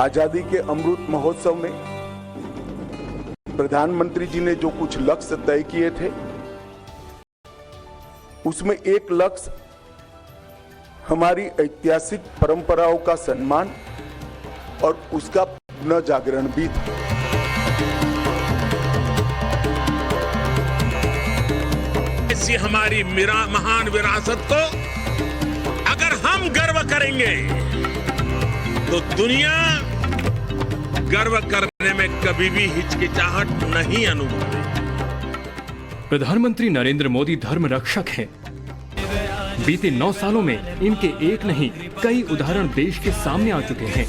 आजादी के अमृत महोत्सव में प्रधानमंत्री जी ने जो कुछ लक्ष्य तय किए थे, उसमें एक लक्ष्य हमारी ऐतिहासिक परंपराओं का सम्मान और उसका पुनः जागरण भी था। ऐसी हमारी महान विरासत को अगर हम गर्व करेंगे तो दुनिया गर्व करने में कभी भी हिचकिचाहट नहीं अनुभवेगी। प्रधानमंत्री नरेंद्र मोदी धर्म रक्षक हैं। बीते 9 सालों में इनके एक नहीं कई उदाहरण देश के सामने आ चुके हैं।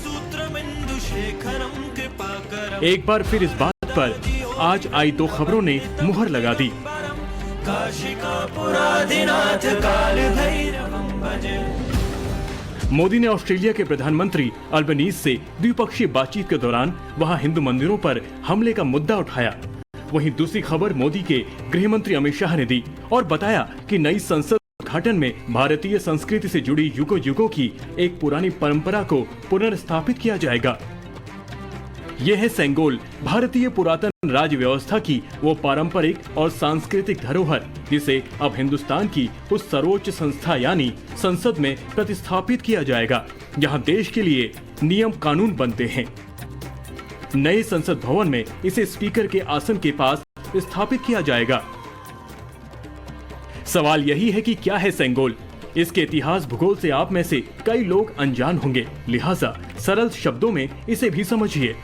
एक बार फिर इस बात पर आज आई 2 खबरों ने मुहर लगा दी। मोदी ने ऑस्ट्रेलिया के प्रधानमंत्री अल्बनीज से द्विपक्षीय बातचीत के दौरान वहां हिंदू मंदिरों पर हमले का मुद्दा उठाया। वहीं दूसरी खबर मोदी के गृह मंत्री अमित शाह ने दी और बताया कि नई संसद उद्घाटन में भारतीय संस्कृति से जुड़ी युगों युगों की एक पुरानी परंपरा को पुनर्स्थापित किया जाएगा। यह है सेंगोल, भारतीय पुरातन राज व्यवस्था की वो पारंपरिक और सांस्कृतिक धरोहर जिसे अब हिंदुस्तान की उस सर्वोच्च संस्था यानी संसद में प्रतिस्थापित किया जाएगा, जहां देश के लिए नियम कानून बनते हैं। नए संसद भवन में इसे स्पीकर के आसन के पास स्थापित किया जाएगा। सवाल यही है कि क्या है सेंगोल? इसके इतिहास भूगोल से आप में से कई लोग अनजान होंगे, लिहाजा सरल शब्दों में इसे भी समझिए।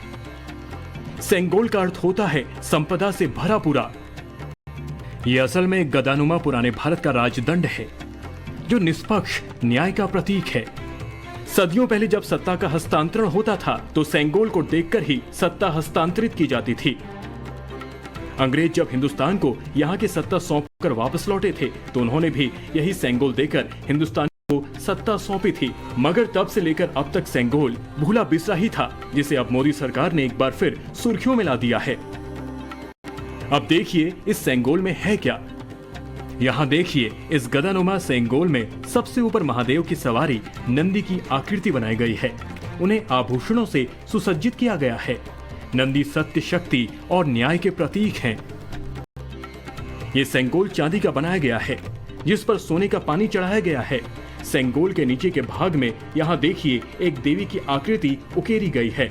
सेंगोल का अर्थ होता है संपदा से भरा पूरा। यह असल में गदानुमा पुराने भारत का राजदंड है जो निष्पक्ष न्याय का प्रतीक है। सदियों पहले जब सत्ता का हस्तांतरण होता था तो सेंगोल को देखकर ही सत्ता हस्तांतरित की जाती थी। अंग्रेज जब हिंदुस्तान को यहाँ की सत्ता सौंपकर वापस लौटे थे तो उन्होंने भी यही सेंगोल देकर हिंदुस्तान को सत्ता सौंपी थी। मगर तब से लेकर अब तक सेंगोल भूला बिसरा ही था, जिसे अब मोदी सरकार ने एक बार फिर सुर्खियों में ला दिया है। अब देखिए इस सेंगोल में है क्या। यहाँ देखिए, इस गदानुमा सेंगोल में सबसे ऊपर महादेव की सवारी नंदी की आकृति बनाई गई है। उन्हें आभूषणों से सुसज्जित किया गया है। नंदी सत्य, शक्ति और न्याय के प्रतीक हैं। ये सेंगोल चांदी का बनाया गया है जिस पर सोने का पानी चढ़ाया गया है। सेंगोल के नीचे के भाग में यहाँ देखिए एक देवी की आकृति उकेरी गई है।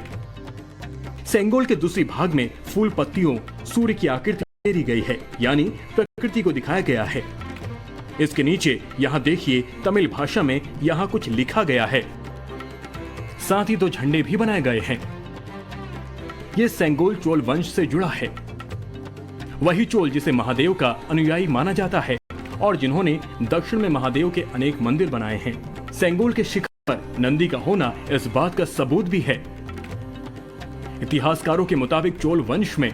सेंगोल के दूसरी भाग में फूल पत्तियों सूर्य की आकृति उकेरी गई है, यानी प्रकृति को दिखाया गया है। इसके नीचे यहाँ देखिए तमिल भाषा में यहाँ कुछ लिखा गया है। साथ ही 2 झंडे भी बनाए गए हैं। ये सेंगोल चोल वंश से जुड़ा है, वही चोल जिसे महादेव का अनुयायी माना जाता है और जिन्होंने दक्षिण में महादेव के अनेक मंदिर बनाए हैं। सेंगोल के शिखर पर नंदी का होना इस बात का सबूत भी है। इतिहासकारों के मुताबिक चोल वंश में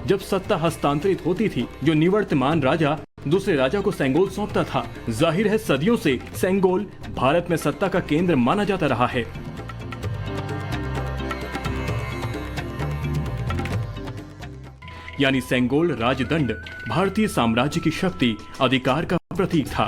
जब सत्ता हस्तांतरित होती थी, जो निवर्तमान राजा दूसरे राजा को सेंगोल सौंपता था। जाहिर है सदियों से सेंगोल भारत में सत्ता का केंद्र माना जाता रहा है। यानी सेंगोल राजदंड भारतीय साम्राज्य की शक्ति, अधिकार का प्रतीक था।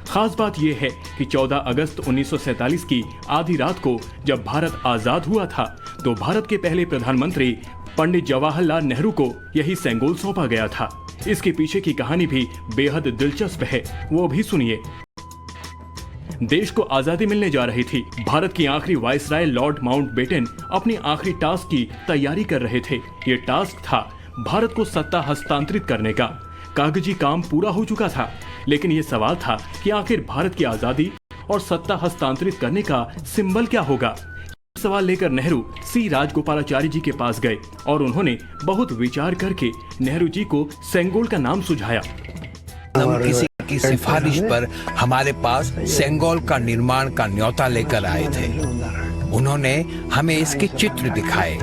खास बात यह है कि 14 अगस्त 1947 की आधी रात को जब भारत आजाद हुआ था तो भारत के पहले प्रधानमंत्री पंडित जवाहरलाल नेहरू को यही सेंगोल सौंपा गया था। इसके पीछे की कहानी भी बेहद दिलचस्प है, वो भी सुनिए। देश को आजादी मिलने जा रही थी। भारत की आखिरी वायसराय लॉर्ड माउंटबेटन अपनी आखिरी टास्क की तैयारी कर रहे थे। ये टास्क था भारत को सत्ता हस्तांतरित करने का। कागजी काम पूरा हो चुका था, लेकिन ये सवाल था कि आखिर भारत की आजादी और सत्ता हस्तांतरित करने का सिंबल क्या होगा। सवाल लेकर नेहरू सी राजगोपालाचारी जी के पास गए और उन्होंने बहुत विचार करके नेहरू जी को सेंगोल का नाम सुझाया। हम किसी की सिफारिश पर हमारे पास सेंगोल का निर्माण का न्योता लेकर आए थे। उन्होंने हमें इसके चित्र दिखाए।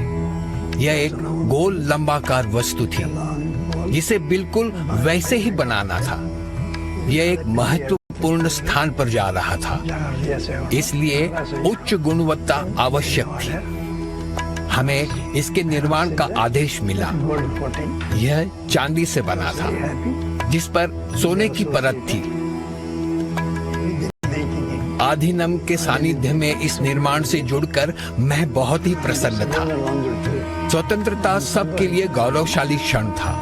यह एक गोल लंबाकार वस्तु थी जिसे बिल्कुल वैसे ही बनाना था। यह एक महत्वपूर्ण स्थान पर जा रहा था, इसलिए उच्च गुणवत्ता आवश्यक थी। हमें इसके निर्माण का आदेश मिला। यह चांदी से बना था जिस पर सोने की परत थी। आधीनम के सानिध्य में इस निर्माण से जुड़कर मैं बहुत ही प्रसन्न था। स्वतंत्रता सबके लिए गौरवशाली क्षण था,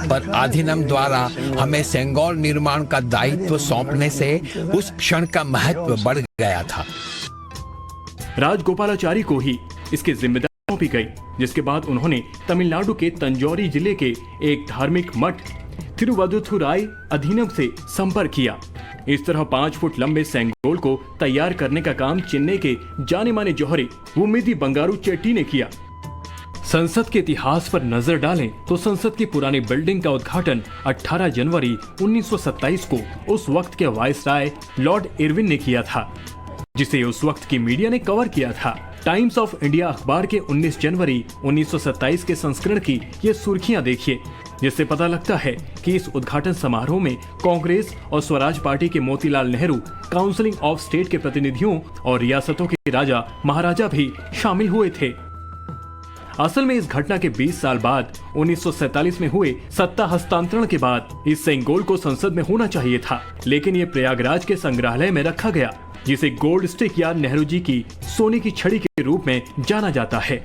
पर आधीनम द्वारा हमें सेंगोल निर्माण का दायित्व सौंपने से उस क्षण का महत्व बढ़ गया था। राजगोपालाचारी को ही इसकी जिम्मेदारी सौंपी गई, जिसके बाद उन्होंने तमिलनाडु के तंजौरी जिले के एक धार्मिक मठ थिरुवदुथुराई अधीनम से संपर्क किया। इस तरह 5 फुट लंबे सेंगोल को तैयार करने का काम चेन्नई के जाने माने जौहरी वुमिदी बंगारू चेट्टी ने किया। संसद के इतिहास पर नजर डालें तो संसद की पुरानी बिल्डिंग का उद्घाटन 18 जनवरी 1927 को उस वक्त के वायसराय लॉर्ड इरविन ने किया था, जिसे उस वक्त की मीडिया ने कवर किया था। टाइम्स ऑफ इंडिया अखबार के 19 जनवरी 1927 के संस्करण की ये सुर्खियां देखिए, जिससे पता लगता है कि इस उद्घाटन समारोह में कांग्रेस और स्वराज पार्टी के Motilal Nehru, counselling of state के प्रतिनिधियों और रियासतों के राजा महाराजा भी शामिल हुए थे। असल में इस घटना के 20 साल बाद 1947 में हुए सत्ता हस्तांतरण के बाद इस सेंगोल को संसद में होना चाहिए था, लेकिन ये प्रयागराज के संग्रहालय में रखा गया, जिसे गोल्ड स्टिक या नेहरू जी की सोने की छड़ी के रूप में जाना जाता है।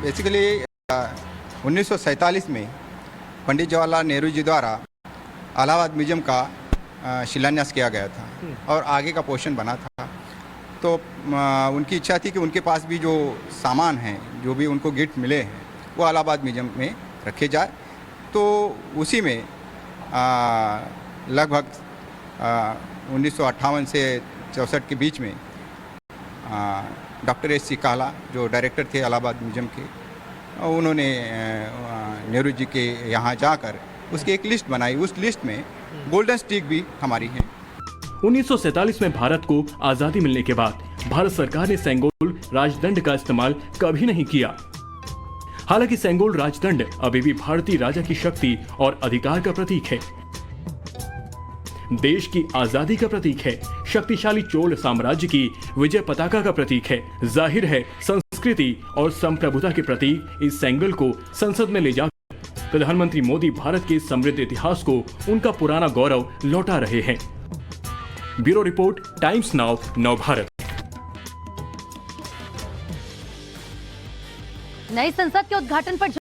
बेसिकली 1947 में पंडित जवाहरलाल नेहरू जी द्वारा इलाहाबाद म्यूजियम का शिलान्यास किया गया था और आगे का पोर्शन बना था। तो उनकी इच्छा थी कि उनके पास भी जो सामान हैं, जो भी उनको गिफ्ट मिले हैं, वो इलाहाबाद म्यूजियम में रखे जाए। तो उसी में लगभग 1958 से 64 के बीच में डॉक्टर एस.सी. काला, जो डायरेक्टर थे इलाहाबाद म्यूजियम के, उन्होंने नेहरू जी के यहाँ जाकर उसकी एक लिस्ट बनाई। उस लिस्ट में गोल्डन स्टिक भी हमारी है। 1947 में भारत को आजादी मिलने के बाद भारत सरकार ने सेंगोल राजदंड का इस्तेमाल कभी नहीं किया। हालांकि सेंगोल राजदंड अभी भी भारतीय राजा की शक्ति और अधिकार का प्रतीक है, देश की आजादी का प्रतीक है, शक्तिशाली चोल साम्राज्य की विजय पताका का प्रतीक है। जाहिर है संस्कृति और संप्रभुता के प्रतीक इस सेंगोल को संसद में ले जाकर प्रधानमंत्री मोदी भारत के समृद्ध इतिहास को उनका पुराना गौरव लौटा रहे हैं। ब्यूरो रिपोर्ट, टाइम्स नाउ, नव भारत। नई संसद के उद्घाटन पर